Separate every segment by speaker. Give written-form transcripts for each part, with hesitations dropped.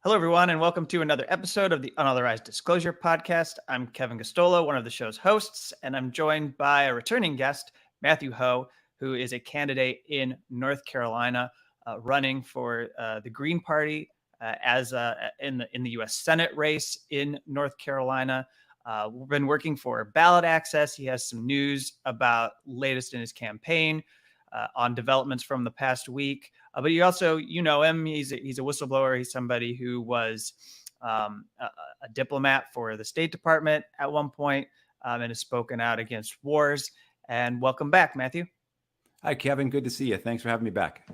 Speaker 1: Hello, everyone, and welcome to another episode of the Unauthorized Disclosure podcast. I'm Kevin Gastolo, one of the show's hosts, and I'm joined by a returning guest, Matthew Ho, who is a candidate in North Carolina, running for the Green Party in the U.S. Senate race in North Carolina. We've been working for ballot access. He has some news about latest in his campaign on developments from the past week. But you also, you know him. He's a whistleblower. He's somebody who was a diplomat for the State Department at one point and has spoken out against wars. And welcome back, Matthew.
Speaker 2: Hi, Kevin. Good to see you. Thanks for having me back.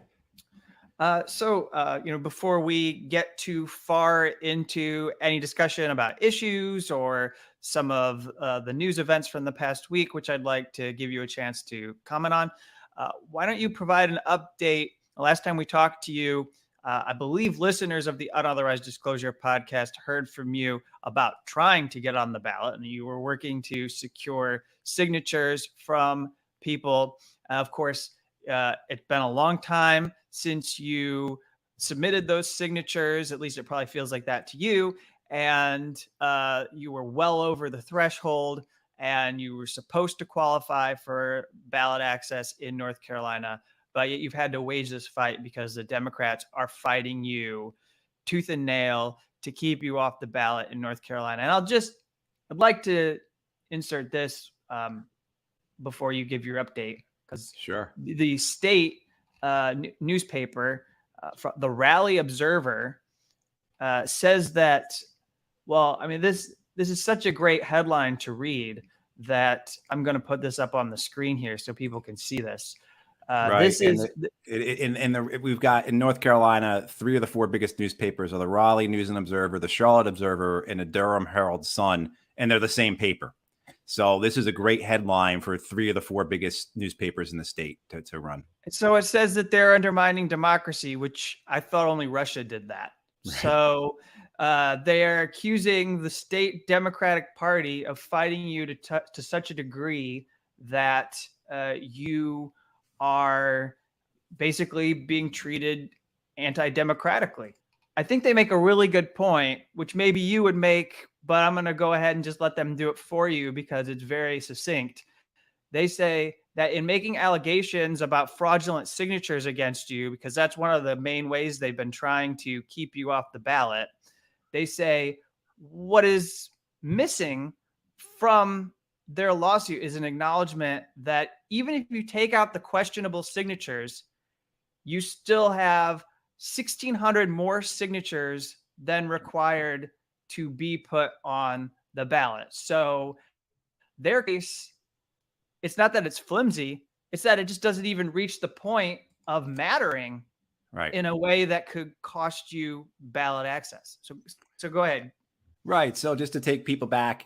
Speaker 1: Before we get too far into any discussion about issues or some of the news events from the past week, which I'd like to give you a chance to comment on, why don't you provide an update? Last time we talked to you, I believe listeners of the Unauthorized Disclosure podcast heard from you about trying to get on the ballot, and you were working to secure signatures from people. Of course, it's been a long time since you submitted those signatures. At least it probably feels like that to you. And you were well over the threshold, and you were supposed to qualify for ballot access in North Carolina, but yet you've had to wage this fight because the Democrats are fighting you tooth and nail to keep you off the ballot in North Carolina. And I'd like to insert this before you give your update, because
Speaker 2: Sure.
Speaker 1: The state newspaper, the Raleigh Observer, says that, well, I mean, this is such a great headline to read that I'm going to put this up on the screen here so people can see this.
Speaker 2: Right.
Speaker 1: This is
Speaker 2: we've got in North Carolina, 3 of the 4 biggest newspapers are the Raleigh News and Observer, the Charlotte Observer, and the Durham Herald Sun, and they're the same paper. So this is a great headline for 3 of the 4 biggest newspapers in the state to run.
Speaker 1: So it says that they're undermining democracy, which I thought only Russia did that. Right. So they are accusing the state Democratic Party of fighting you to such a degree that you are basically being treated anti-democratically. I think they make a really good point, which maybe you would make, but I'm going to go ahead and just let them do it for you because it's very succinct. They say that in making allegations about fraudulent signatures against you, because that's one of the main ways they've been trying to keep you off the ballot, they say what is missing from their lawsuit is an acknowledgement that even if you take out the questionable signatures, you still have 1,600 more signatures than required to be put on the ballot. So their case, it's not that it's flimsy, it's that it just doesn't even reach the point of mattering in a way that could cost you ballot access. So go ahead.
Speaker 2: Right. So just to take people back,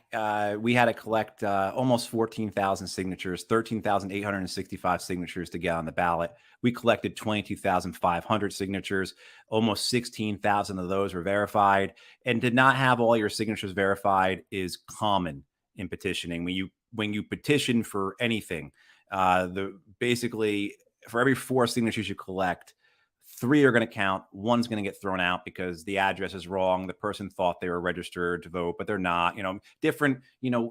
Speaker 2: we had to collect almost 14,000 signatures, 13,865 signatures to get on the ballot. We collected 22,500 signatures. Almost 16,000 of those were verified. And to not have all your signatures verified is common in petitioning. When you petition for anything, basically for every 4 signatures you collect, 3 are going to count. 1's going to get thrown out because the address is wrong. The person thought they were registered to vote, but they're not. Different,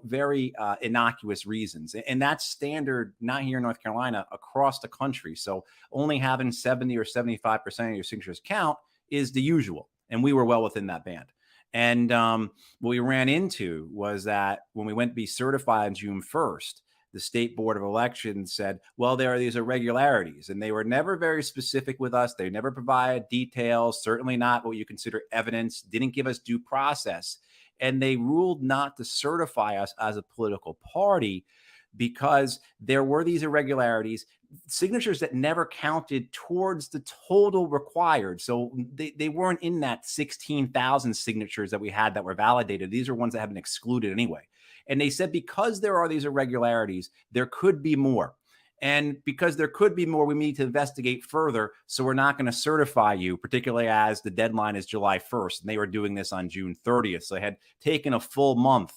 Speaker 2: very innocuous reasons. And that's standard, not here in North Carolina, across the country. So only having 70 or 75% of your signatures count is the usual. And we were well within that band. And what we ran into was that when we went to be certified on June 1st, the State Board of Elections said, well, there are these irregularities, and they were never very specific with us. They never provided details, certainly not what you consider evidence, didn't give us due process. And they ruled not to certify us as a political party because there were these irregularities, signatures that never counted towards the total required. So they weren't in that 16,000 signatures that we had that were validated. These are ones that have been excluded anyway. And they said, because there are these irregularities, there could be more. And because there could be more, we need to investigate further. So we're not going to certify you, particularly as the deadline is July 1st. And they were doing this on June 30th. So they had taken a full month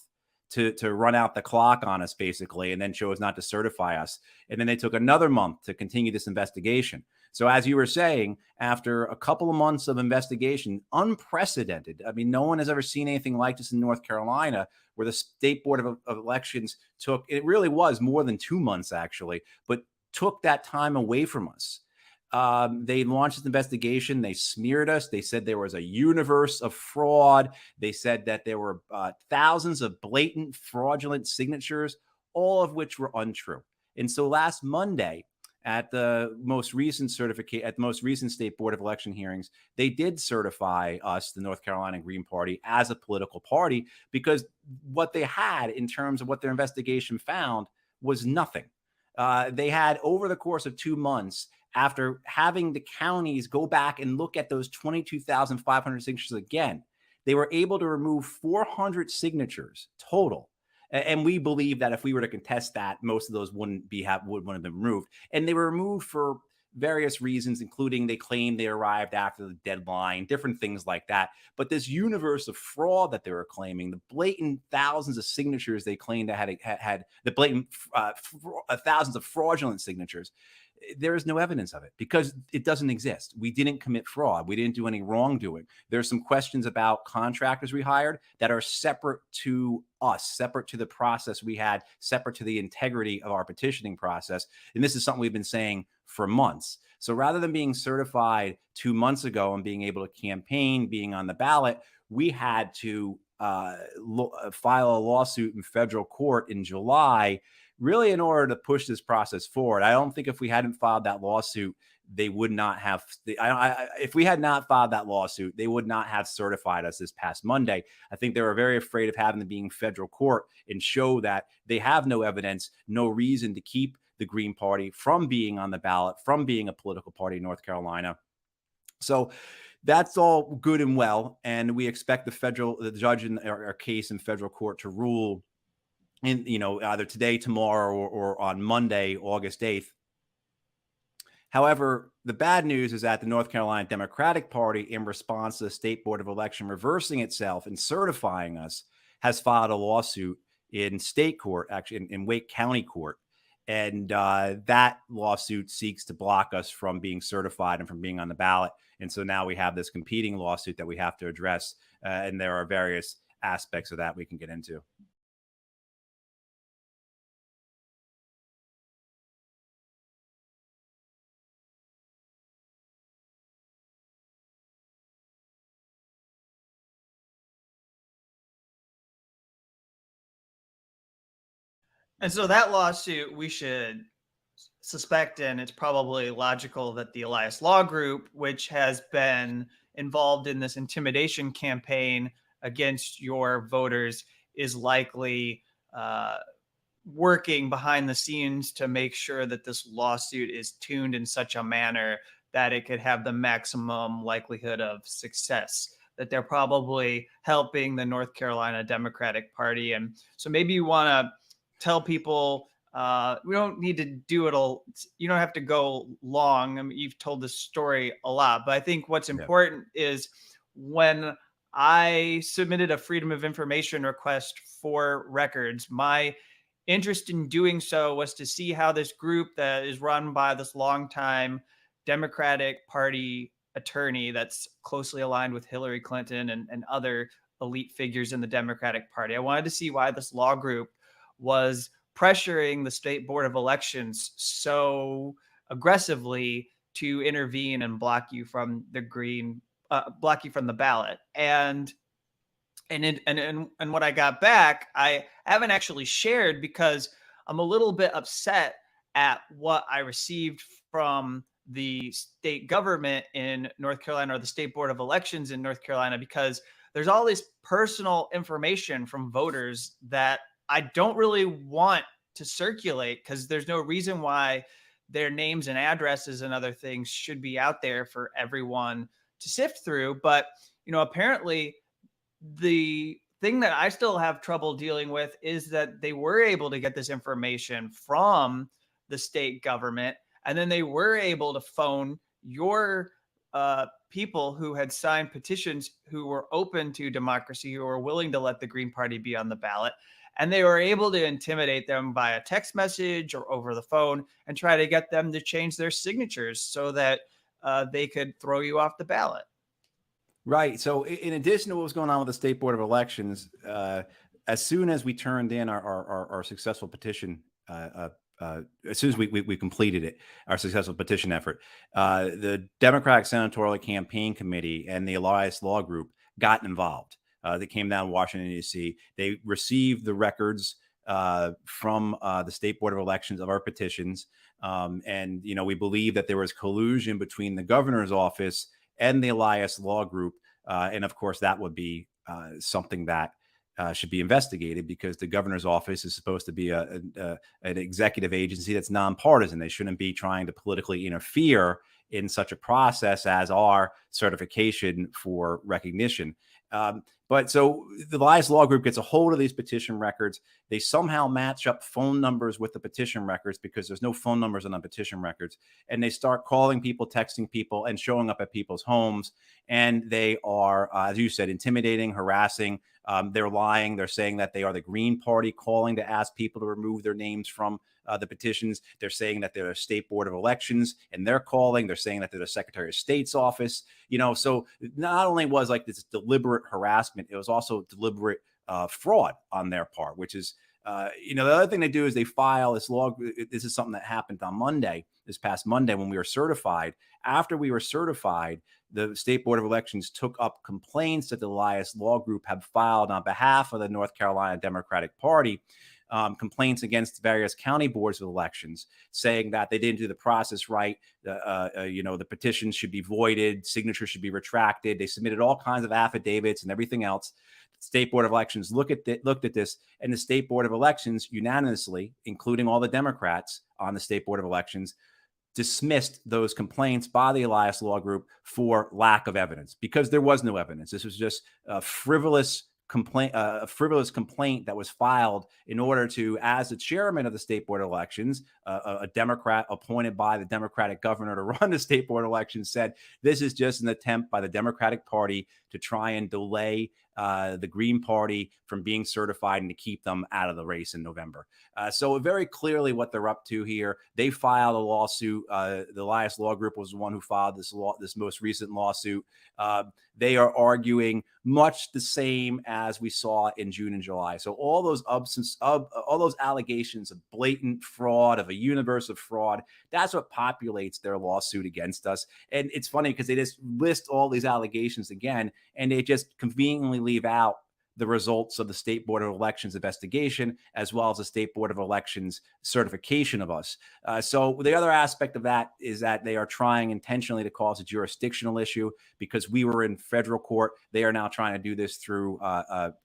Speaker 2: to run out the clock on us, basically, and then chose not to certify us. And then they took another month to continue this investigation. So as you were saying, after a couple of months of investigation, unprecedented. I mean, no one has ever seen anything like this in North Carolina, where the State Board of Elections took, it really was more than 2 months actually, but took that time away from us. They launched this investigation. They smeared us. They said there was a universe of fraud. They said that there were thousands of blatant fraudulent signatures, all of which were untrue. And so last Monday, at the most recent State Board of Election hearings, they did certify us, the North Carolina Green Party, as a political party, because what they had in terms of what their investigation found was nothing. They had, over the course of 2 months, after having the counties go back and look at those 22,500 signatures again, they were able to remove 400 signatures total. And we believe that if we were to contest that, most of those wouldn't have been removed. And they were removed for various reasons, including they claimed they arrived after the deadline, different things like that. But this universe of fraud that they were claiming, the blatant thousands of signatures they claimed that had the blatant thousands of fraudulent signatures, there is no evidence of it because it doesn't exist. We didn't commit fraud. We didn't do any wrongdoing. There's some questions about contractors we hired that are separate to us, separate to the process we had, separate to the integrity of our petitioning process. And this is something we've been saying for months. So rather than being certified 2 months ago and being able to campaign, being on the ballot, we had to file a lawsuit in federal court in July, really in order to push this process forward. I don't think if we hadn't filed that lawsuit, they would not have, if we had not filed that lawsuit, they would not have certified us this past Monday. I think they were very afraid of having to be in federal court and show that they have no evidence, no reason to keep the Green Party from being on the ballot, from being a political party in North Carolina. So that's all good and well. And we expect the judge in our case in federal court to rule in, either today, tomorrow, or on Monday, August 8th. However, the bad news is that the North Carolina Democratic Party, in response to the State Board of Election reversing itself and certifying us, has filed a lawsuit in state court, actually in Wake County Court. And that lawsuit seeks to block us from being certified and from being on the ballot. And so now we have this competing lawsuit that we have to address. And there are various aspects of that we can get into.
Speaker 1: And so that lawsuit, we should suspect, and it's probably logical that the Elias Law Group, which has been involved in this intimidation campaign against your voters, is likely working behind the scenes to make sure that this lawsuit is tuned in such a manner that it could have the maximum likelihood of success, that they're probably helping the North Carolina Democratic Party. And so maybe you want to tell people, we don't need to do it all. You don't have to go long. I mean, you've told this story a lot, but I think what's important is when I submitted a Freedom of Information request for records, my interest in doing so was to see how this group that is run by this longtime Democratic Party attorney that's closely aligned with Hillary Clinton and other elite figures in the Democratic Party. I wanted to see why this law group was pressuring the State Board of Elections so aggressively to intervene and block you from the ballot. And what I got back, I haven't actually shared because I'm a little bit upset at what I received from the state government in North Carolina, or the State Board of Elections in North Carolina, because there's all this personal information from voters that I don't really want to circulate, because there's no reason why their names and addresses and other things should be out there for everyone to sift through. But, apparently the thing that I still have trouble dealing with is that they were able to get this information from the state government, and then they were able to phone your people who had signed petitions, who were open to democracy, who were willing to let the Green Party be on the ballot. And they were able to intimidate them via text message or over the phone and try to get them to change their signatures so that they could throw you off the ballot.
Speaker 2: Right. So in addition to what was going on with the State Board of Elections, as soon as we turned in our successful petition, as soon as we completed it, our successful petition effort, the Democratic Senatorial Campaign Committee and the Elias Law Group got involved. They came down to Washington, D.C. They received the records from the State Board of Elections of our petitions. And, we believe that there was collusion between the governor's office and the Elias Law Group. And of course, that would be something that should be investigated, because the governor's office is supposed to be an executive agency that's nonpartisan. They shouldn't be trying to politically interfere in such a process as our certification for recognition. But so the Elias Law Group gets a hold of these petition records. They somehow match up phone numbers with the petition records, because there's no phone numbers on the petition records. And they start calling people, texting people, and showing up at people's homes. And they are, as you said, intimidating, harassing. They're lying. They're saying that they are the Green Party, calling to ask people to remove their names from the petitions. They're saying that they're a State Board of Elections, and they're calling. They're saying that they're the Secretary of State's office. So not only was like this deliberate harassment, it was also deliberate fraud on their part, which is, the other thing they do is they file this law. This is something that happened on Monday, this past Monday, when we were certified. After we were certified, the State Board of Elections took up complaints that the Elias Law Group had filed on behalf of the North Carolina Democratic Party, complaints against various county boards of elections, saying that they didn't do the process right. The petitions should be voided, signatures should be retracted. They submitted all kinds of affidavits and everything else. The State Board of Elections looked at this, and the State Board of Elections unanimously, including all the Democrats on the State Board of Elections, dismissed those complaints by the Elias Law Group for lack of evidence, because there was no evidence. This was just a frivolous complaint that was filed in order to, as the chairman of the State Board of Elections, a Democrat appointed by the Democratic governor to run the State Board of Elections, said this is just an attempt by the Democratic Party to try and delay the Green Party from being certified and to keep them out of the race in November. So very clearly what they're up to here. They filed a lawsuit. The Elias Law Group was the one who filed this most recent lawsuit. They are arguing much the same as we saw in June and July. So all those all those allegations of blatant fraud, of a universe of fraud, that's what populates their lawsuit against us. And it's funny because they just list all these allegations again, and they just conveniently leave out the results of the State Board of Elections investigation, as well as the State Board of Elections certification of us. So the other aspect of that is that they are trying intentionally to cause a jurisdictional issue, because we were in federal court. They are now trying to do this through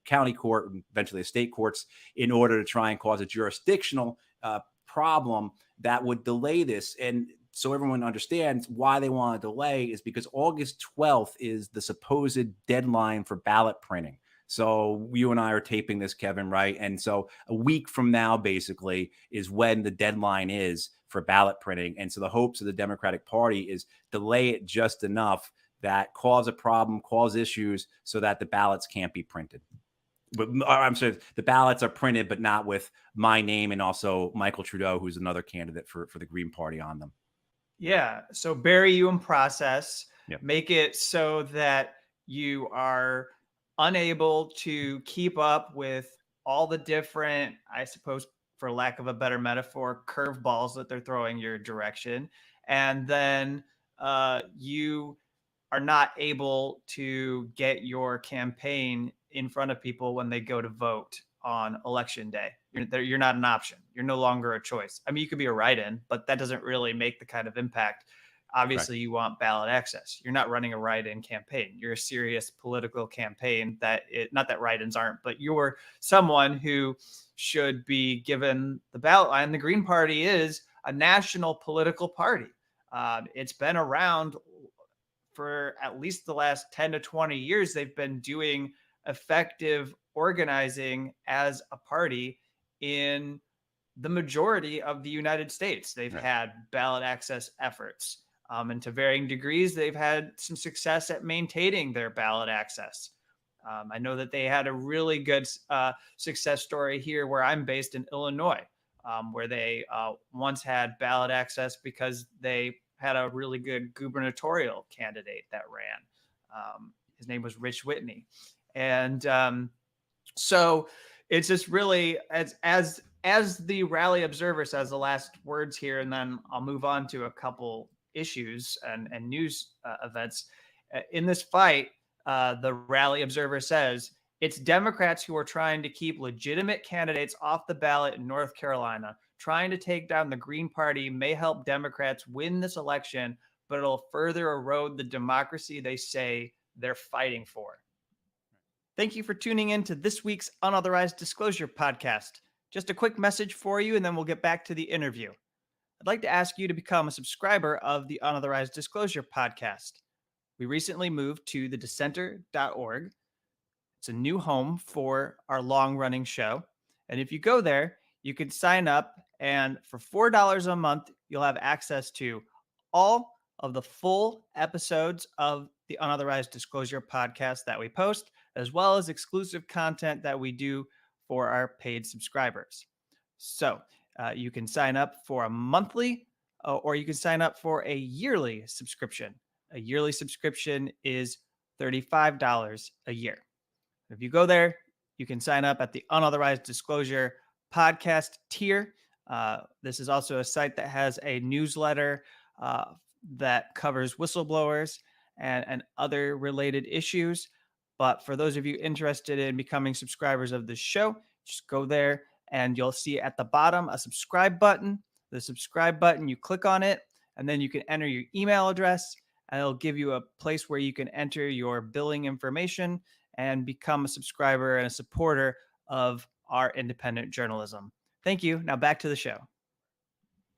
Speaker 2: county court and eventually state courts, in order to try and cause a jurisdictional problem that would delay this. And so everyone understands why they want to delay is because August 12th is the supposed deadline for ballot printing. So you and I are taping this, Kevin, right? And so a week from now, basically, is when the deadline is for ballot printing. And so the hopes of the Democratic Party is delay it just enough that cause a problem, cause issues, so that the ballots can't be printed. But I'm sorry, the ballots are printed, but not with my name and also Michael Trudeau, who's another candidate for the Green Party, on them.
Speaker 1: Yeah. So bury you in process,
Speaker 2: Yep.
Speaker 1: Make it so that you are unable to keep up with all the different, I suppose, for lack of a better metaphor, curveballs that they're throwing your direction. And then you are not able to get your campaign in front of people when they go to vote on election day. You're not an option. You're no longer a choice. I mean, you could be a write-in, but that doesn't really make the kind of impact. Obviously, You want ballot access. You're not running a write-in campaign. You're a serious political campaign not that write-ins aren't, but you're someone who should be given the ballot line. The Green Party is a national political party. It's been around for at least the last 10 to 20 years. They've been doing effective organizing as a party in the majority of the United States. They've had ballot access efforts. And to varying degrees, they've had some success at maintaining their ballot access. I know that they had a really good success story here where I'm based in Illinois, where they once had ballot access because they had a really good gubernatorial candidate that ran. His name was Rich Whitney. And so it's just really as the Rally Observer says, the last words here, and then I'll move on to a couple issues and news events. In this fight, the Rally Observer says it's Democrats who are trying to keep legitimate candidates off the ballot in North Carolina. Trying to take down the Green Party may help Democrats win this election, but it'll further erode the democracy they say they're fighting for. Thank you for tuning in to this week's Unauthorized Disclosure podcast. Just a quick message for you, and then we'll get back to the interview. I'd like to ask you to become a subscriber of the Unauthorized Disclosure podcast. We recently moved to thedissenter.org. It's a new home for our long-running show. And if you go there, you can sign up, and for $4 a month, you'll have access to all of the full episodes of the Unauthorized Disclosure podcast that we post, as well as exclusive content that we do for our paid subscribers. So you can sign up for a monthly or you can sign up for a yearly subscription. A yearly subscription is $35 a year. If you go there, you can sign up at the Unauthorized Disclosure podcast tier. This is also a site that has a newsletter that covers whistleblowers and other related issues. But for those of you interested in becoming subscribers of this show, just go there and you'll see at the bottom a subscribe button. The subscribe button, you click on it, and then you can enter your email address, and it'll give you a place where you can enter your billing information and become a subscriber and a supporter of our independent journalism. Thank you. Now back to the show.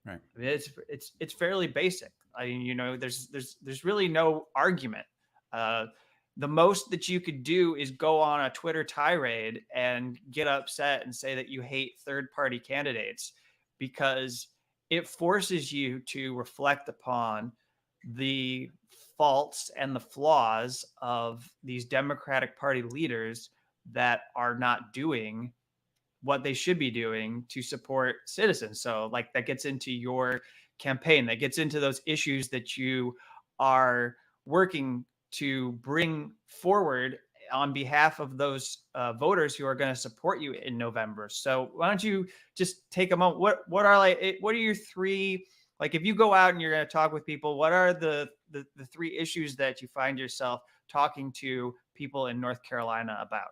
Speaker 2: Right.
Speaker 1: I mean, it's fairly basic. I mean, you know, there's really no argument. The most that you could do is go on a Twitter tirade and get upset and say that you hate third-party candidates, because it forces you to reflect upon the faults and the flaws of these Democratic Party leaders that are not doing what they should be doing to support citizens. So like that gets into your campaign, that gets into those issues that you are working to bring forward on behalf of those voters who are going to support you in November. So why don't you just take a moment? What are your three, like if you go out and you're going to talk with people, what are the three issues that you find yourself talking to people in North Carolina about?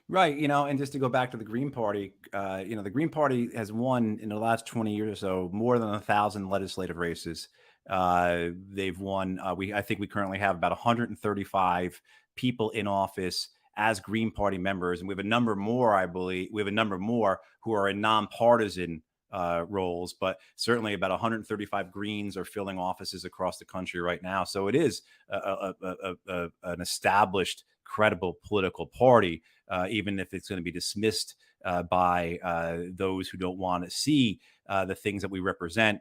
Speaker 2: Right. You know, and just to go back to the Green Party, the Green Party has won in the last 20 years or so more than 1,000 legislative races. They've won. I think we currently have about 135 people in office as Green Party members, and we have a number more. I believe we have a number more who are in nonpartisan roles, but certainly about 135 Greens are filling offices across the country right now. So it is an established, credible political party, even if it's going to be dismissed by those who don't want to see the things that we represent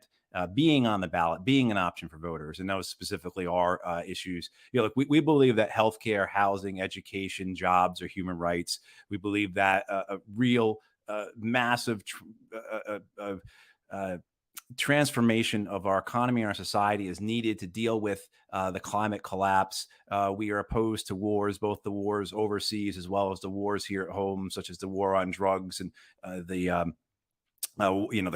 Speaker 2: being on the ballot, being an option for voters. And those specifically are issues. Look, we believe that healthcare, housing, education, jobs are human rights. We believe that a real massive transformation of our economy and our society is needed to deal with the climate collapse. We are opposed to wars, both the wars overseas as well as the wars here at home, such as the war on drugs and the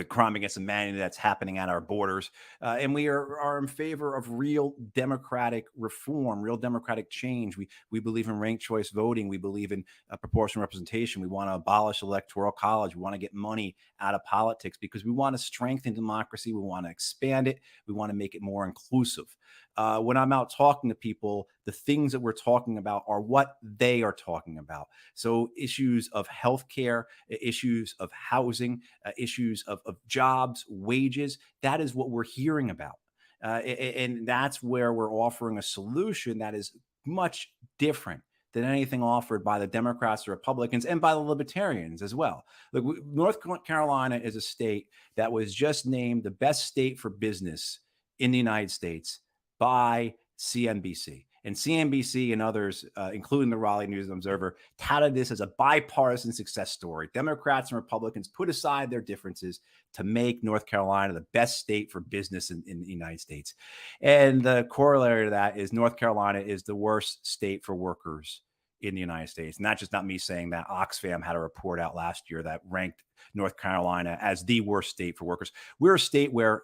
Speaker 2: crime against humanity that's happening at our borders. And we are in favor of real democratic reform, real democratic change. We believe in ranked choice voting. We believe in proportional representation. We want to abolish electoral college. We want to get money out of politics because we want to strengthen democracy. We want to expand it. We want to make it more inclusive. When I'm out talking to people, the things that we're talking about are what they are talking about. So issues of healthcare, issues of housing, issues of jobs, wages, that is what we're hearing about. And that's where we're offering a solution that is much different than anything offered by the Democrats, the Republicans, and by the Libertarians as well. Look, North Carolina is a state that was just named the best state for business in the United States by CNBC. And CNBC and others, including the Raleigh News and Observer, touted this as a bipartisan success story. Democrats and Republicans put aside their differences to make North Carolina the best state for business in the United States. And the corollary to that is North Carolina is the worst state for workers in the United States. And that's just not me saying that. Oxfam had a report out last year that ranked North Carolina as the worst state for workers. We're a state where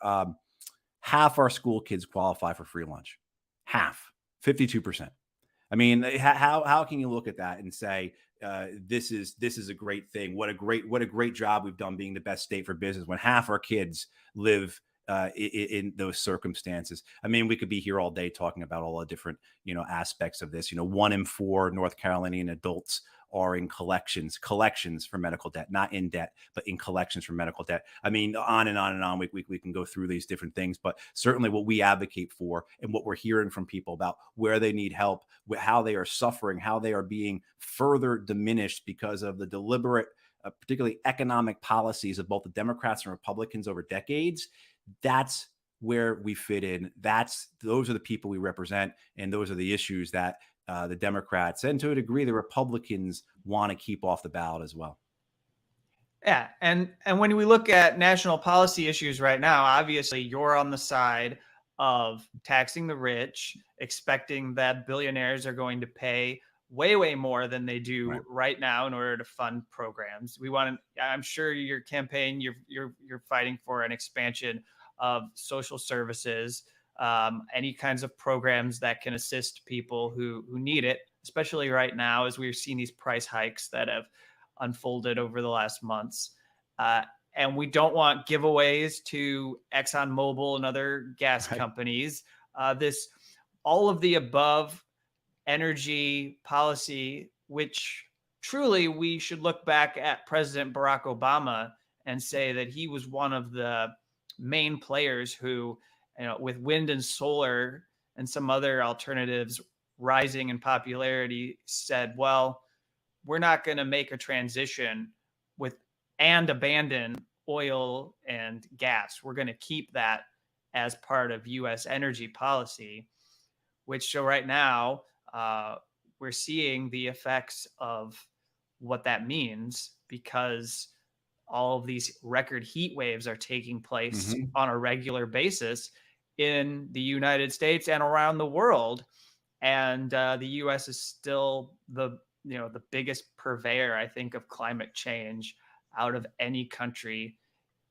Speaker 2: half our school kids qualify for free lunch. Half, 52%. I mean, how can you look at that and say this is a great thing? What a great job we've done being the best state for business when half our kids live in those circumstances. I mean, we could be here all day talking about all the different aspects of this. 1 in 4 North Carolinian adults are in collections for medical debt, not in debt, but in collections for medical debt. I mean, on and on and on. We can go through these different things, but certainly what we advocate for and what we're hearing from people about where they need help, how they are suffering, how they are being further diminished because of the deliberate, particularly economic policies of both the Democrats and Republicans over decades. That's where we fit in. Those are the people we represent, and those are the issues that the Democrats and to a degree the Republicans want to keep off the ballot as well.
Speaker 1: Yeah, and when we look at national policy issues right now, obviously you're on the side of taxing the rich, expecting that billionaires are going to pay way more than they do right now in order to fund programs. I'm sure your campaign, you're fighting for an expansion of social services, any kinds of programs that can assist people who need it, especially right now as we're seeing these price hikes that have unfolded over the last months. And we don't want giveaways to ExxonMobil and other gas companies. All of the above energy policy, which truly we should look back at President Barack Obama and say that he was one of the main players who, with wind and solar and some other alternatives rising in popularity, said, well, we're not going to make a transition and abandon oil and gas. We're going to keep that as part of U.S. energy policy, which so right now we're seeing the effects of what that means because all of these record heat waves are taking place on a regular basis in the United States and around the world. And the U.S. is still the biggest purveyor, I think, of climate change out of any country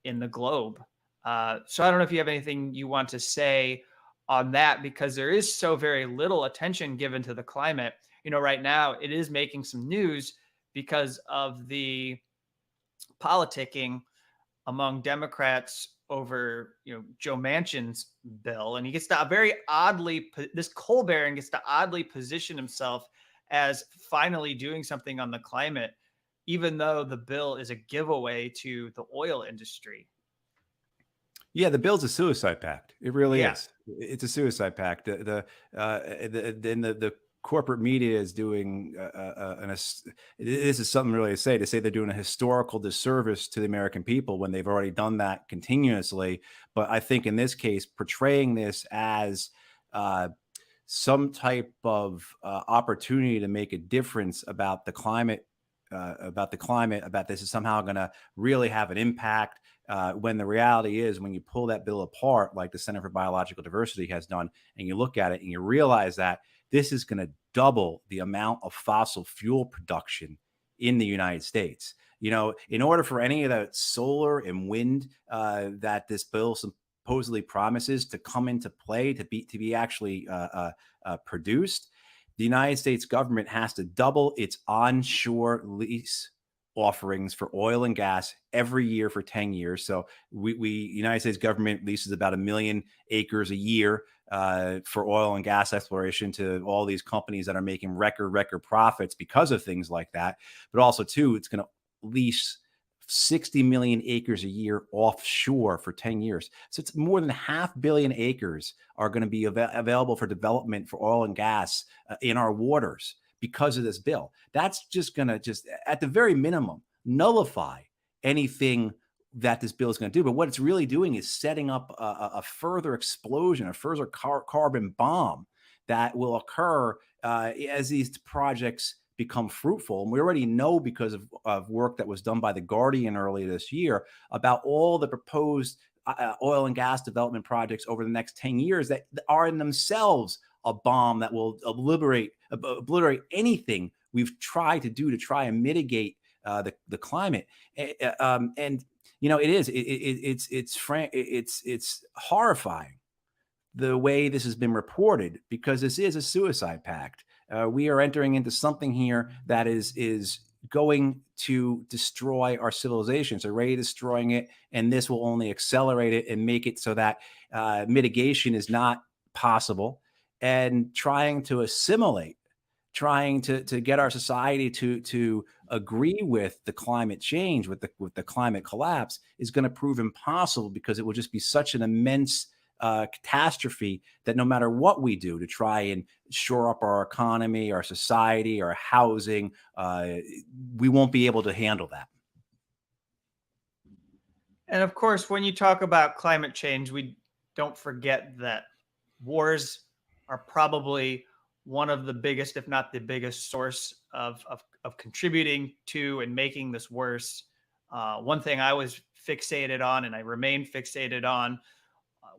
Speaker 1: in the globe. So I don't know if you have anything you want to say on that, because there is so very little attention given to the climate. Right now it is making some news because of the politicking among Democrats over, Joe Manchin's bill. And he gets to this coal baron gets to oddly position himself as finally doing something on the climate, even though the bill is a giveaway to the oil industry.
Speaker 2: Yeah, the bill's a suicide pact. It really is. It's a suicide pact. The corporate media is doing this is something really to say they're doing a historical disservice to the American people when they've already done that continuously. But I think in this case, portraying this as some type of opportunity to make a difference about the climate, about this is somehow going to really have an impact. When the reality is, when you pull that bill apart, like the Center for Biological Diversity has done, and you look at it and you realize that this is going to double the amount of fossil fuel production in the United States. In order for any of the solar and wind that this bill supposedly promises to come into play, to be actually produced, the United States government has to double its onshore lease offerings for oil and gas every year for 10 years. So United States government leases about 1 million acres a year for oil and gas exploration to all these companies that are making record profits because of things like that. But also too, it's going to lease 60 million acres a year offshore for 10 years. So it's more than 500 million acres are going to be available for development for oil and gas in our waters because of this bill. That's just going to at the very minimum, nullify anything that this bill is going to do. But what it's really doing is setting up a further explosion, a further carbon bomb that will occur as these projects become fruitful. And we already know, because of work that was done by The Guardian earlier this year, about all the proposed oil and gas development projects over the next 10 years that are in themselves a bomb that will obliterate anything we've tried to do to try and mitigate the climate. And you know, it's horrifying the way this has been reported, because this is a suicide pact. We are entering into something here that is going to destroy our civilization. It's already destroying it, and this will only accelerate it and make it so that mitigation is not possible. And trying to assimilate, trying to get our society to agree with the climate change, with the climate collapse, is going to prove impossible, because it will just be such an immense catastrophe that no matter what we do to try and shore up our economy, our society, our housing, we won't be able to handle that.
Speaker 1: And of course, when you talk about climate change, we don't forget that wars are probably one of the biggest, if not the biggest, source of contributing to and making this worse. One thing I was fixated on, and I remain fixated on,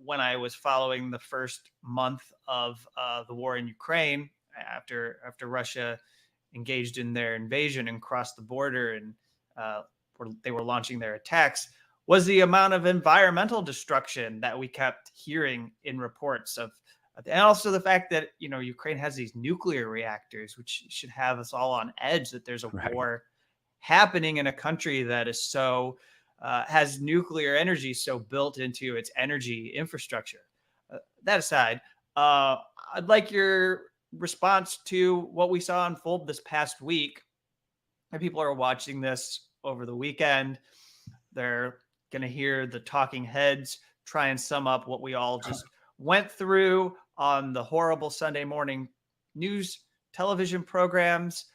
Speaker 1: when I was following the first month of the war in Ukraine, after Russia engaged in their invasion and crossed the border, and they were launching their attacks, was the amount of environmental destruction that we kept hearing in reports of. And also the fact that, you know, Ukraine has these nuclear reactors, which should have us all on edge, that there's a war happening in a country that is so has nuclear energy so built into its energy infrastructure. That aside, I'd like your response to what we saw unfold this past week. And people are watching this over the weekend. They're going to hear the talking heads try and sum up what we all just went through on the horrible Sunday morning news television programs.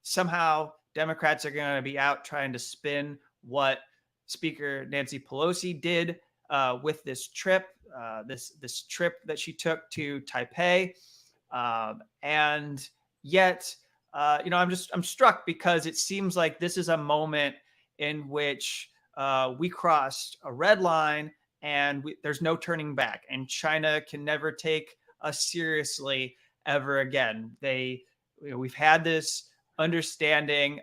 Speaker 1: Somehow Democrats are going to be out trying to spin what Speaker Nancy Pelosi did with this trip, this trip that she took to Taipei. And yet, you know, I'm struck, because it seems like this is a moment in which we crossed a red line, and there's no turning back, and China can never take us seriously ever again. We've had this understanding.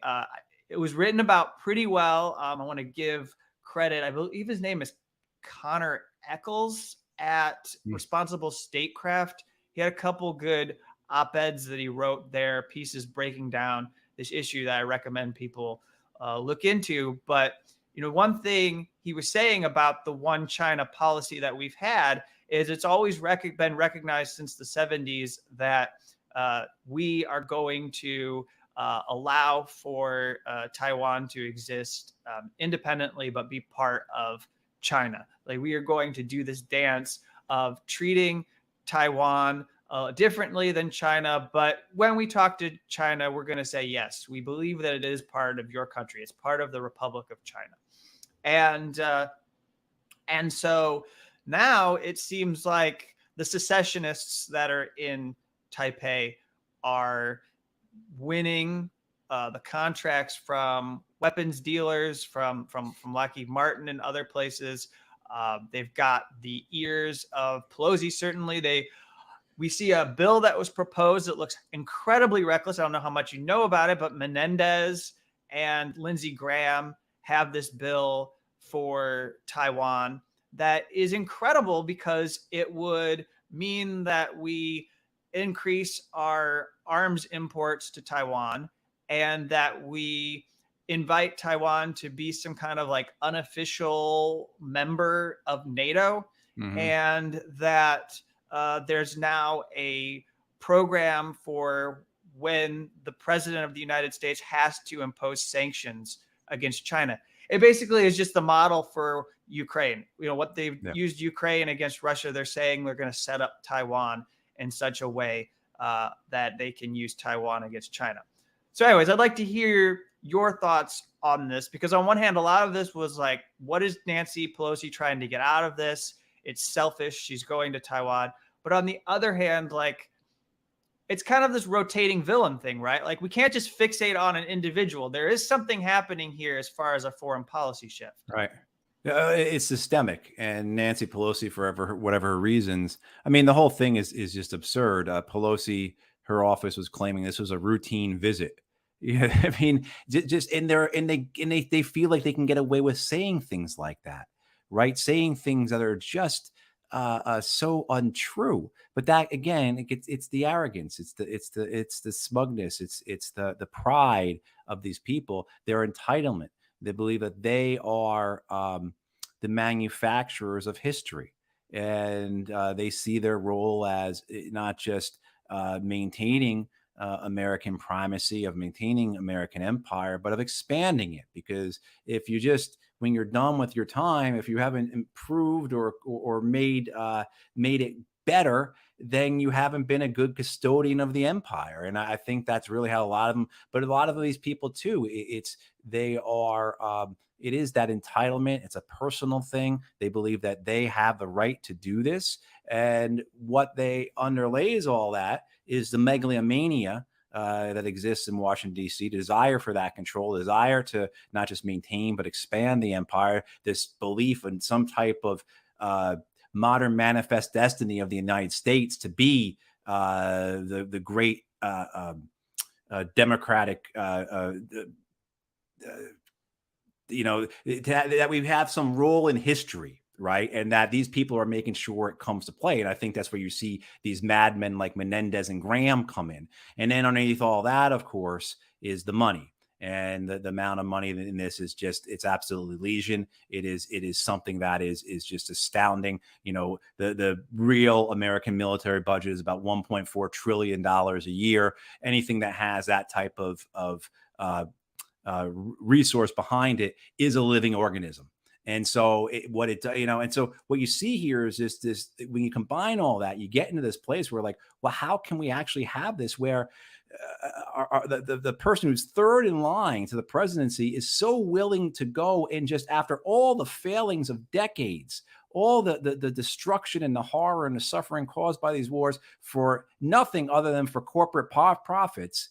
Speaker 1: It was written about pretty well. I want to give credit. I believe his name is Connor Eccles at Responsible Statecraft. He had a couple good op-eds that he wrote there, pieces breaking down this issue that I recommend people look into. But you know, one thing he was saying about the one China policy that we've had is it's always been recognized since the 70s that we are going to allow for Taiwan to exist independently, but be part of China. Like, we are going to do this dance of treating Taiwan differently than China. But when we talk to China, we're going to say, yes, we believe that it is part of your country. It's part of the Republic of China. And so now it seems like the secessionists that are in Taipei are winning the contracts from weapons dealers, from Lockheed Martin and other places. They've got the ears of Pelosi. Certainly, we see a bill that was proposed that looks incredibly reckless. I don't know how much you know about it, but Menendez and Lindsey Graham have this bill for Taiwan that is incredible, because it would mean that we increase our arms imports to Taiwan, and that we invite Taiwan to be some kind of like unofficial member of NATO, and that there's now a program for when the president of the United States has to impose sanctions against China. It basically is just the model for Ukraine. You know, what they've used Ukraine against Russia, they're saying they're going to set up Taiwan in such a way that they can use Taiwan against China. So anyways, I'd like to hear your thoughts on this, because on one hand, a lot of this was like, what is Nancy Pelosi trying to get out of this? It's selfish. She's going to Taiwan. But on the other hand, like, it's kind of this rotating villain thing, right? Like, we can't just fixate on an individual. There is something happening here as far as a foreign policy shift.
Speaker 2: Right. It's systemic, and Nancy Pelosi, for whatever her reasons, I mean, the whole thing is just absurd. Pelosi, her office was claiming this was a routine visit. Yeah, I mean, just in there, and they feel like they can get away with saying things like that, right? Saying things that are just so untrue. But that again, it's the arrogance, it's the smugness, it's the pride of these people, their entitlement. They believe that they are the manufacturers of history, and they see their role as not just maintaining American primacy, of maintaining American empire, but of expanding it. Because if you just, when you're done with your time, if you haven't improved or made it better, then you haven't been a good custodian of the empire. And I think that's really how a lot of them, but a lot of these people too, they are, it is that entitlement. It's a personal thing. They believe that they have the right to do this. And what they underlays all that is the megalomania that exists in Washington, D.C., desire for that control, desire to not just maintain, but expand the empire, this belief in some type of modern manifest destiny of the United States to be the great democratic, that we have some role in history, right? And that these people are making sure it comes to play. And I think that's where you see these madmen like Menendez and Graham come in. And then underneath all that, of course, is the money. And the amount of money in this is just, it's absolutely legion. It is something that is just astounding. The real American military budget is about $1.4 trillion a year. Anything that has that type of resource behind it is a living organism. And so what you see here is this, when you combine all that, you get into this place where like, well, how can we actually have this where the person who's third in line to the presidency is so willing to go and just, after all the failings of decades, all the destruction and the horror and the suffering caused by these wars, for nothing other than for corporate profits,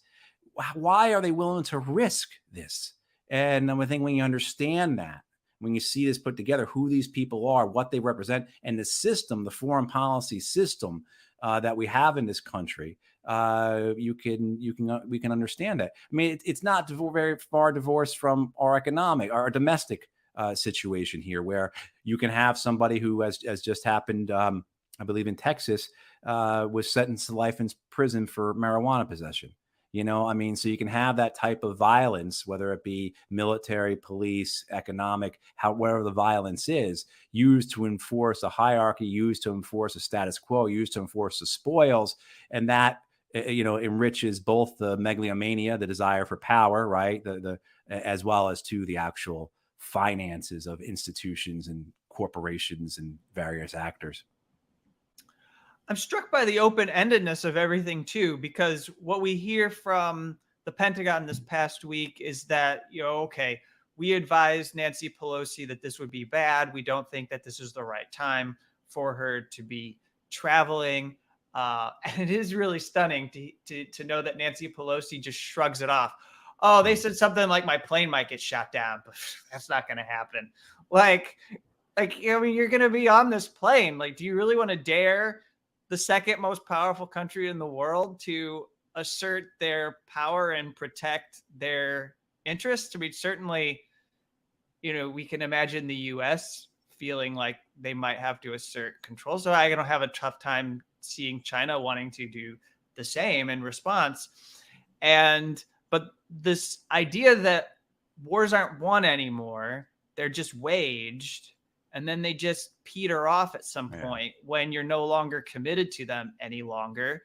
Speaker 2: why are they willing to risk this? And I think when you understand that, when you see this put together, who these people are, what they represent, and the system, the foreign policy system that we have in this country, we can understand that. I mean, it's not very far divorced from our domestic situation here, where you can have somebody who, as just happened, I believe in Texas, was sentenced to life in prison for marijuana possession. So you can have that type of violence, whether it be military, police, economic, whatever the violence is, used to enforce a hierarchy, used to enforce a status quo, used to enforce the spoils. And that, enriches both the megalomania, the desire for power, right? As well as to the actual finances of institutions and corporations and various actors.
Speaker 1: I'm struck by the open-endedness of everything too, because what we hear from the Pentagon this past week is that, okay, we advised Nancy Pelosi that this would be bad. We don't think that this is the right time for her to be traveling. And it is really stunning to know that Nancy Pelosi just shrugs it off. Oh, they said something like my plane might get shot down, but that's not going to happen. Like, you're going to be on this plane. Like, do you really want to dare the second most powerful country in the world to assert their power and protect their interests? I mean, certainly, we can imagine the U.S. feeling like they might have to assert control. So I don't have a tough time seeing China wanting to do the same in response. But this idea that wars aren't won anymore, they're just waged, and then they just peter off at some point when you're no longer committed to them any longer.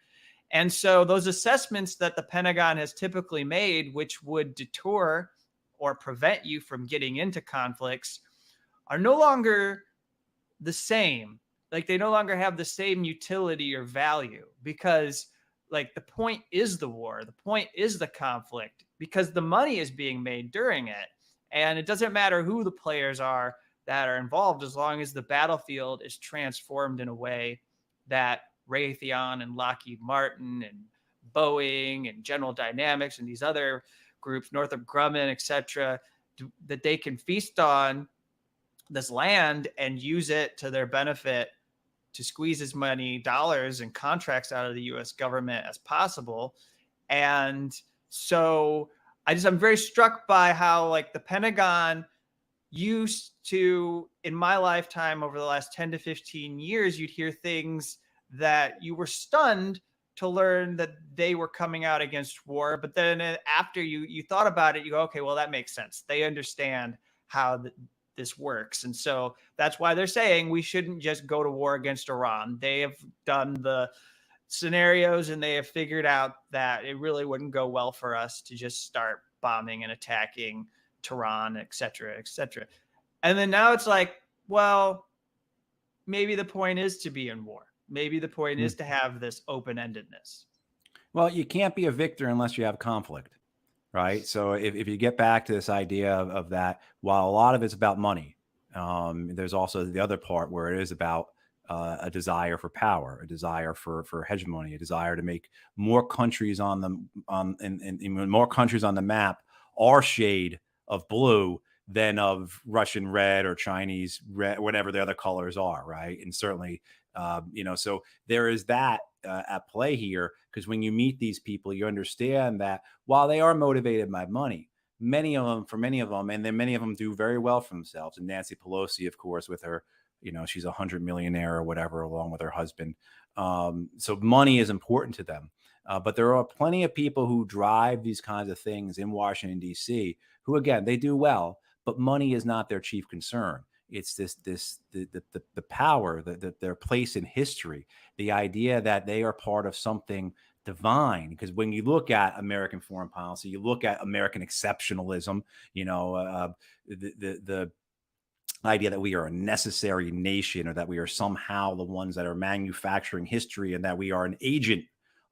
Speaker 1: And so those assessments that the Pentagon has typically made, which would deter or prevent you from getting into conflicts, are no longer the same. Like, they no longer have the same utility or value, because like the point is the war, the point is the conflict, because the money is being made during it. And it doesn't matter who the players are that are involved, as long as the battlefield is transformed in a way that Raytheon and Lockheed Martin and Boeing and General Dynamics and these other groups, Northrop Grumman, etc., that they can feast on this land and use it to their benefit to squeeze as many dollars and contracts out of the US government as possible. And so I'm very struck by how like the Pentagon used to, in my lifetime over the last 10 to 15 years, you'd hear things that you were stunned to learn that they were coming out against war. But then after you thought about it, you go, okay, well, that makes sense. They understand how this works. And so that's why they're saying we shouldn't just go to war against Iran. They have done the scenarios and they have figured out that it really wouldn't go well for us to just start bombing and attacking Tehran, et cetera, et cetera. And then now it's like, well, maybe the point is to be in war. Maybe the point is to have this open-endedness.
Speaker 2: Well, you can't be a victor unless you have conflict, right? So if you get back to this idea of that, while a lot of it's about money, there's also the other part where it is about a desire for power, a desire for hegemony, a desire to make more countries more countries on the map our shade of blue than of Russian red or Chinese red, whatever the other colors are, right? And certainly, so there is that at play here, because when you meet these people, you understand that while they are motivated by money, many of them, and then many of them do very well for themselves. And Nancy Pelosi, of course, with her, she's a 100 millionaire or whatever, along with her husband. So money is important to them. But there are plenty of people who drive these kinds of things in Washington, D.C., who, again, they do well, but money is not their chief concern. It's the power, their place in history, the idea that they are part of something divine. Because when you look at American foreign policy, you look at American exceptionalism, the idea that we are a necessary nation, or that we are somehow the ones that are manufacturing history, and that we are an agent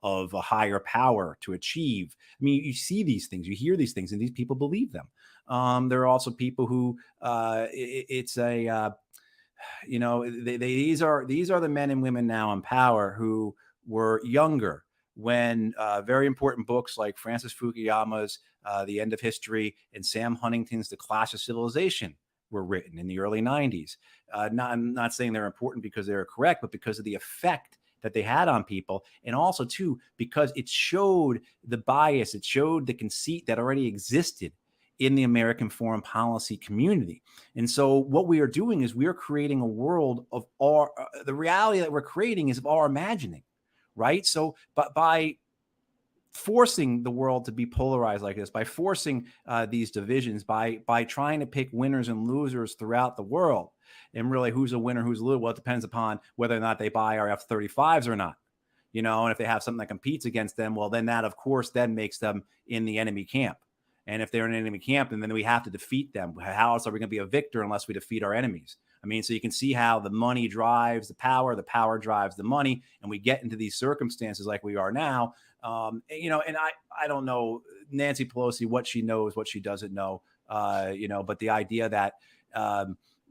Speaker 2: of a higher power to achieve. I mean, you see these things, you hear these things, and these people believe them. There are also people who these are the men and women now in power who were younger when very important books like Francis Fukuyama's The End of History and Sam Huntington's The Clash of Civilization were written in the early 90s. I'm not saying they're important because they're correct, but because of the effect that they had on people. And also, too, because it showed the bias, it showed the conceit that already existed in the American foreign policy community. And so what we are doing is we are creating a world of the reality that we're creating is of our imagining, right? So but by forcing the world to be polarized like this, by forcing these divisions, by trying to pick winners and losers throughout the world, and really who's a winner, who's a loser, well, it depends upon whether or not they buy our F-35s or not, and if they have something that competes against them, well, then that, of course, then makes them in the enemy camp. And if they're in enemy camp, then we have to defeat them. How else are we going to be a victor unless we defeat our enemies? I mean, so you can see how the money drives the power drives the money, and we get into these circumstances like we are now. And I don't know Nancy Pelosi, what she knows, what she doesn't know, but the idea that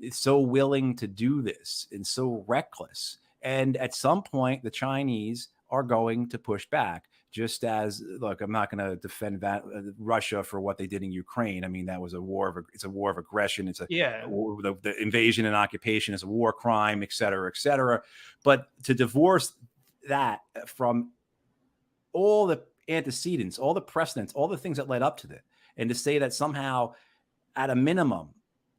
Speaker 2: is so willing to do this and so reckless. And at some point, the Chinese are going to push back. Just as, look, I'm not going to defend Russia for what they did in Ukraine. I mean, that was it's a war of aggression. It's the invasion and occupation is a war crime, et cetera, et cetera. But to divorce that from all the antecedents, all the precedents, all the things that led up to that, and to say that somehow, at a minimum,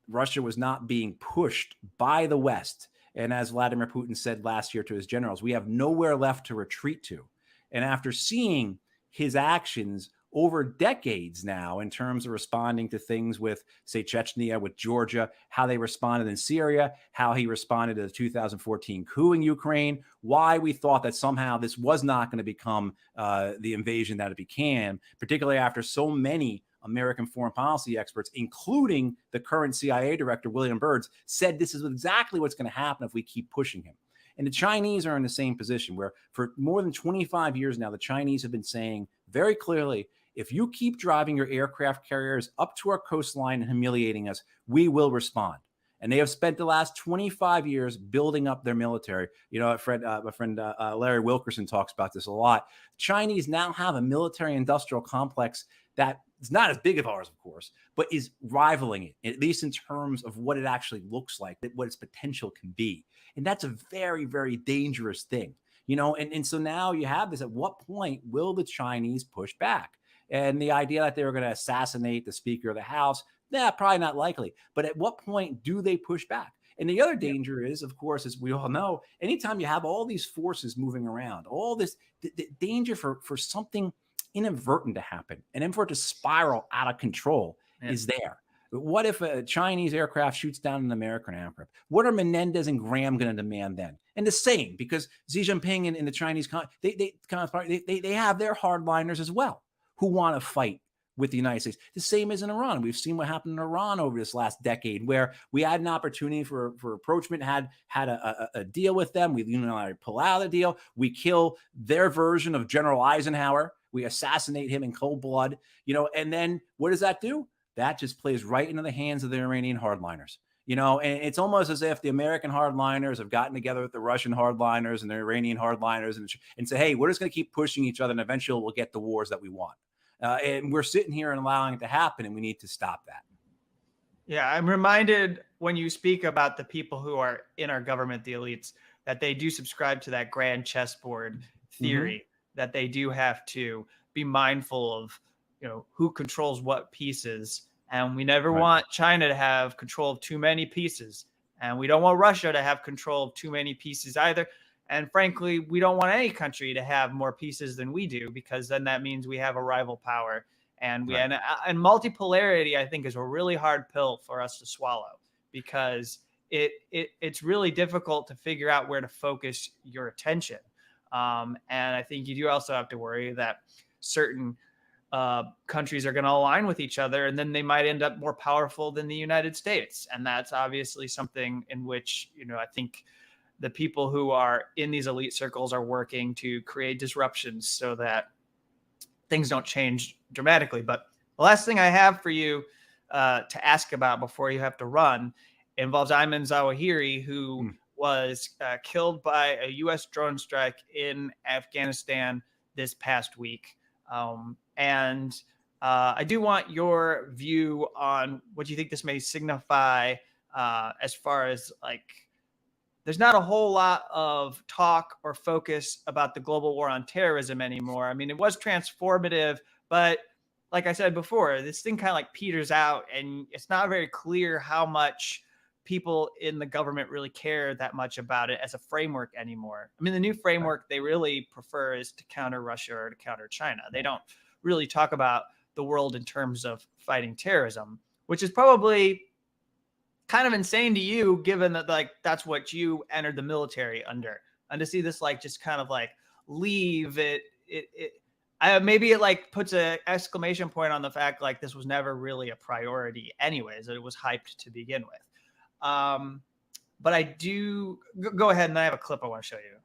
Speaker 2: Russia was not being pushed by the West. And as Vladimir Putin said last year to his generals, we have nowhere left to retreat to. And after seeing his actions over decades now in terms of responding to things with, say, Chechnya, with Georgia, how they responded in Syria, how he responded to the 2014 coup in Ukraine, why we thought that somehow this was not going to become the invasion that it became, particularly after so many American foreign policy experts, including the current CIA director, William Burns, said this is exactly what's going to happen if we keep pushing him. And the Chinese are in the same position where for more than 25 years now, the Chinese have been saying very clearly, if you keep driving your aircraft carriers up to our coastline and humiliating us, we will respond. And they have spent the last 25 years building up their military. You know, my friend Larry Wilkerson talks about this a lot. Chinese now have a military industrial complex that is not as big as ours, of course, but is rivaling it, at least in terms of what it actually looks like, what its potential can be. And that's a very, very dangerous thing. You know, and so now you have this. At what point will the Chinese push back? And the idea that they were going to assassinate the Speaker of the House, probably not likely. But at what point do they push back? And the other danger is, of course, as we all know, anytime you have all these forces moving around, all this the danger for something inadvertent to happen and then for it to spiral out of control is there. What if a Chinese aircraft shoots down an American aircraft? What are Menendez and Graham going to demand then? And the same, because Xi Jinping and the Chinese, they have their hardliners as well who want to fight with the United States. The same as in Iran. We've seen what happened in Iran over this last decade, where we had an opportunity for approachment, had a deal with them. We unilaterally pull out of the deal. We kill their version of General Eisenhower. We assassinate him in cold blood, you know, and then what does that do? That just plays right into the hands of the Iranian hardliners. You know, and it's almost as if the American hardliners have gotten together with the Russian hardliners and the Iranian hardliners and say, hey, we're just going to keep pushing each other, and eventually we'll get the wars that we want. And we're sitting here and allowing it to happen, and we need to stop that.
Speaker 1: Yeah, I'm reminded when you speak about the people who are in our government, the elites, that they do subscribe to that grand chessboard theory, that they do have to be mindful of, you know, who controls what pieces. And we never want China to have control of too many pieces. And we don't want Russia to have control of too many pieces either. And frankly, we don't want any country to have more pieces than we do, because then that means we have a rival power. And and multipolarity, I think, is a really hard pill for us to swallow, because it's really difficult to figure out where to focus your attention. And I think you do also have to worry that certain countries are going to align with each other, and then they might end up more powerful than the United States. And that's obviously something in which, you know, I think the people who are in these elite circles are working to create disruptions so that things don't change dramatically. But the last thing I have for you to ask about before you have to run involves Ayman al-Zawahiri, who was killed by a U.S. drone strike in Afghanistan this past week. And I do want your view on what you think this may signify as far as, like, there's not a whole lot of talk or focus about the global war on terrorism anymore. I mean, it was transformative, but like I said before, this thing kind of like peters out, and it's not very clear how much people in the government really care that much about it as a framework anymore. I mean, the new framework they really prefer is to counter Russia or to counter China. They don't really talk about the world in terms of fighting terrorism, which is probably kind of insane to you, given that, like, that's what you entered the military under. And to see this, like, just kind of like leave it maybe it like puts an exclamation point on the fact, like, this was never really a priority anyways, that it was hyped to begin with. But I do go ahead, and I have a clip I want to show you.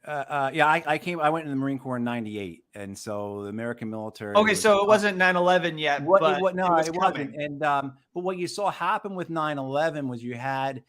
Speaker 2: I went in the Marine Corps in '98, and so the American military.
Speaker 1: Okay, so it wasn't 9/11 yet.
Speaker 2: It wasn't. And but what you saw happen with 9/11 was you had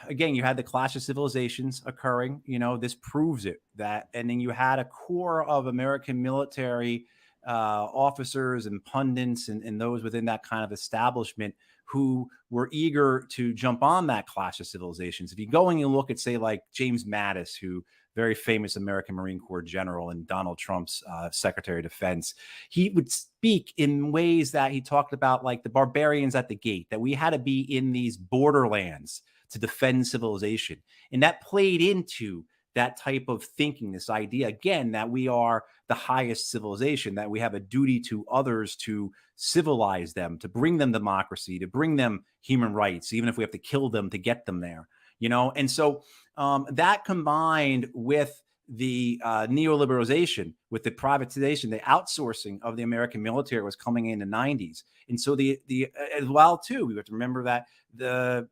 Speaker 2: again, you had the clash of civilizations occurring. You know, this proves it, that, and then you had a core of American military officers and pundits and those within that kind of establishment who were eager to jump on that clash of civilizations. If you go and you look at, say, like James Mattis, who very famous American Marine Corps general and Donald Trump's Secretary of Defense, he would speak in ways that he talked about, like, the barbarians at the gate, that we had to be in these borderlands to defend civilization. And that played into that type of thinking, this idea, again, that we are the highest civilization, that we have a duty to others to civilize them, to bring them democracy, to bring them human rights, even if we have to kill them to get them there, you know? And so that combined with the neoliberalization, with the privatization, the outsourcing of the American military was coming in the 90s. And so as well, too, we have to remember that the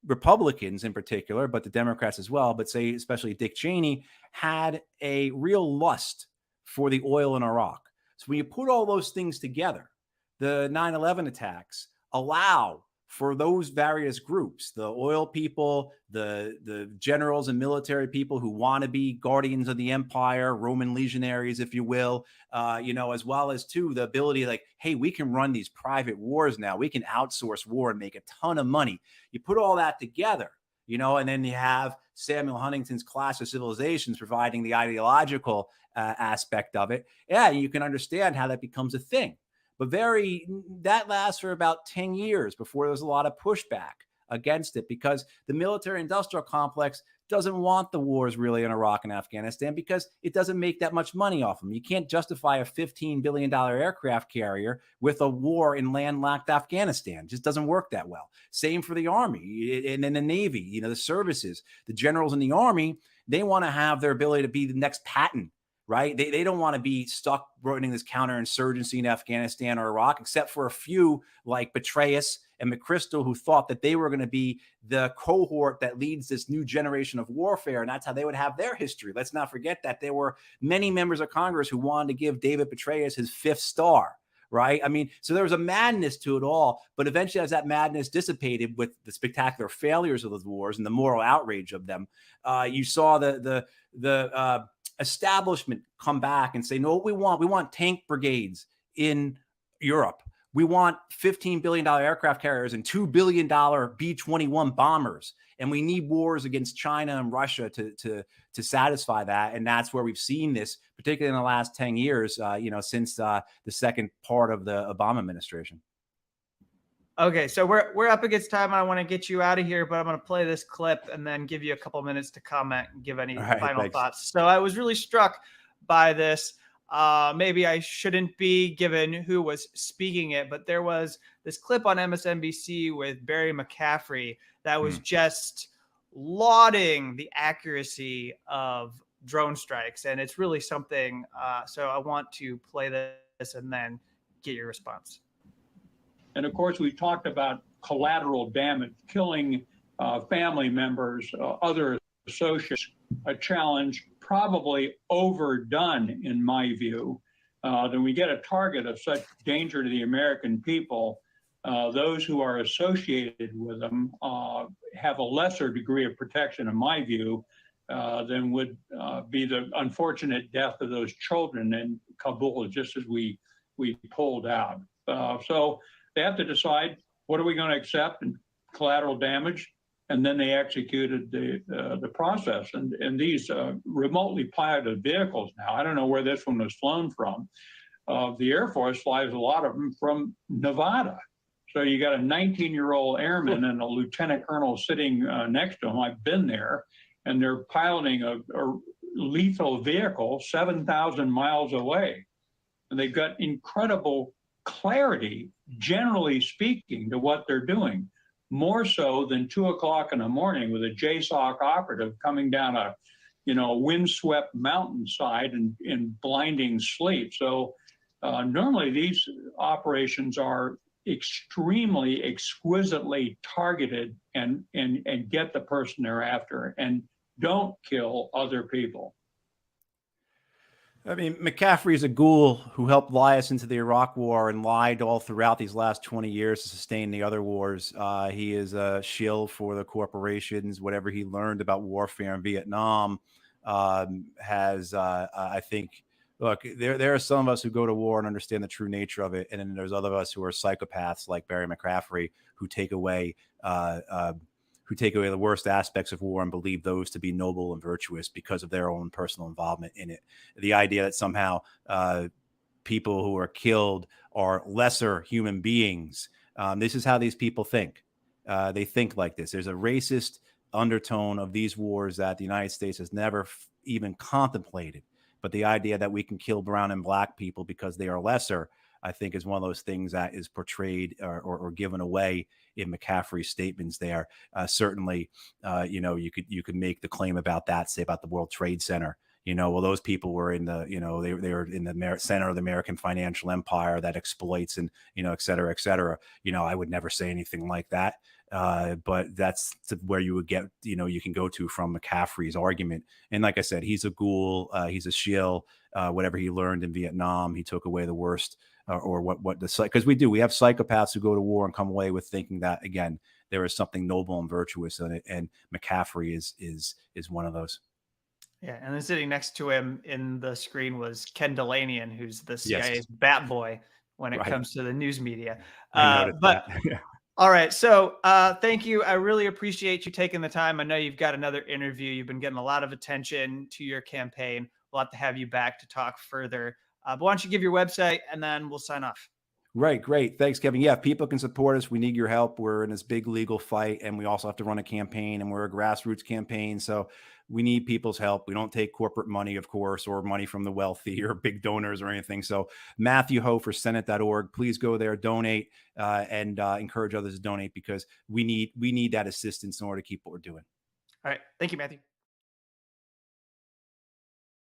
Speaker 2: Republicans in particular, but the Democrats as well, but say especially Dick Cheney, had a real lust for the oil in Iraq. So when you put all those things together, the 9/11 attacks allow for those various groups, the oil people, the generals and military people who want to be guardians of the empire, Roman legionaries, if you will, as well as too the ability like, hey, we can run these private wars now. We can outsource war and make a ton of money. You put all that together, and then you have Samuel Huntington's Clash of Civilizations providing the ideological aspect of it. Yeah, you can understand how that becomes a thing. But that lasts for about 10 years before there's a lot of pushback against it, because the military industrial complex doesn't want the wars really in Iraq and Afghanistan because it doesn't make that much money off them. You can't justify a $15 billion aircraft carrier with a war in landlocked Afghanistan. It just doesn't work that well. Same for the Army and then the Navy, the services, the generals in the Army, they want to have their ability to be the next Patton. Right? They don't want to be stuck running this counterinsurgency in Afghanistan or Iraq, except for a few like Petraeus and McChrystal who thought that they were going to be the cohort that leads this new generation of warfare. And that's how they would have their history. Let's not forget that there were many members of Congress who wanted to give David Petraeus his 5th star. Right. I mean, so there was a madness to it all. But eventually, as that madness dissipated with the spectacular failures of those wars and the moral outrage of them, you saw the establishment come back and say, no, what we want tank brigades in Europe. We want $15 billion aircraft carriers and $2 billion B-21 bombers. And we need wars against China and Russia to satisfy that. And that's where we've seen this, particularly in the last 10 years, since the second part of the Obama administration.
Speaker 1: Okay, so we're up against time. I want to get you out of here, but I'm going to play this clip and then give you a couple minutes to comment and give any final thoughts. So I was really struck by this. Maybe I shouldn't be given who was speaking it, but there was this clip on MSNBC with Barry McCaffrey that was just lauding the accuracy of drone strikes. And it's really something. So I want to play this and then get your response.
Speaker 3: And of course, we've talked about collateral damage, killing family members, other associates, a challenge probably overdone, in my view. Then we get a target of such danger to the American people. Those who are associated with them have a lesser degree of protection, in my view, than would be the unfortunate death of those children in Kabul, just as we pulled out. So they have to decide, what are we going to accept in collateral damage? And then they executed the process. And these remotely piloted vehicles now, I don't know where this one was flown from. The Air Force flies a lot of them from Nevada. So you got a 19-year-old airman and a lieutenant colonel sitting next to him. I've been there, and they're piloting a lethal vehicle 7,000 miles away. And they've got incredible clarity, generally speaking, to what they're doing, more so than 2 o'clock in the morning with a JSOC operative coming down a windswept mountainside in blinding sleep. So normally these operations are extremely exquisitely targeted and get the person they're after and don't kill other people.
Speaker 2: I mean, McCaffrey is a ghoul who helped lie us into the Iraq War and lied all throughout these last 20 years to sustain the other wars. He is a shill for the corporations. Whatever he learned about warfare in Vietnam has, I think, look, there are some of us who go to war and understand the true nature of it. And then there's other of us who are psychopaths like Barry McCaffrey who take away the worst aspects of war and believe those to be noble and virtuous because of their own personal involvement in it. The idea that somehow people who are killed are lesser human beings. This is how these people think. They think like this. There's a racist undertone of these wars that the United States has never even contemplated. But the idea that we can kill brown and black people because they are lesser, I think, is one of those things that is portrayed or given away in McCaffrey's statements there. Certainly, you could make the claim about that, say about the World Trade Center, Well, those people were in the, they were in the center of the American financial empire that exploits and, et cetera, et cetera. I would never say anything like that. But that's where you would get, you can go to from McCaffrey's argument. And like I said, he's a ghoul, he's a shill. Whatever he learned in Vietnam, he took away the worst, or because we have psychopaths who go to war and come away with thinking that, again, there is something noble and virtuous in it. And McCaffrey is one of those.
Speaker 1: Yeah, and then sitting next to him in the screen was Ken Delanian, who's the CIA's
Speaker 2: Yes.
Speaker 1: bat boy when it
Speaker 2: Right.
Speaker 1: comes to the news media.
Speaker 2: I noticed
Speaker 1: But
Speaker 2: that.
Speaker 1: all right, so thank you. I really appreciate you taking the time. I know you've got another interview. You've been getting a lot of attention to your campaign. We'll have to have you back to talk further. But why don't you give your website and then we'll sign off.
Speaker 2: Right. Great. Thanks, Kevin. Yeah, if people can support us, we need your help. We're in this big legal fight, and we also have to run a campaign, and we're a grassroots campaign. So we need people's help. We don't take corporate money, of course, or money from the wealthy or big donors or anything. So Matthew Ho for Senate.org. Please go there, donate, and encourage others to donate, because we need that assistance in order to keep what we're doing.
Speaker 1: All right. Thank you, Matthew.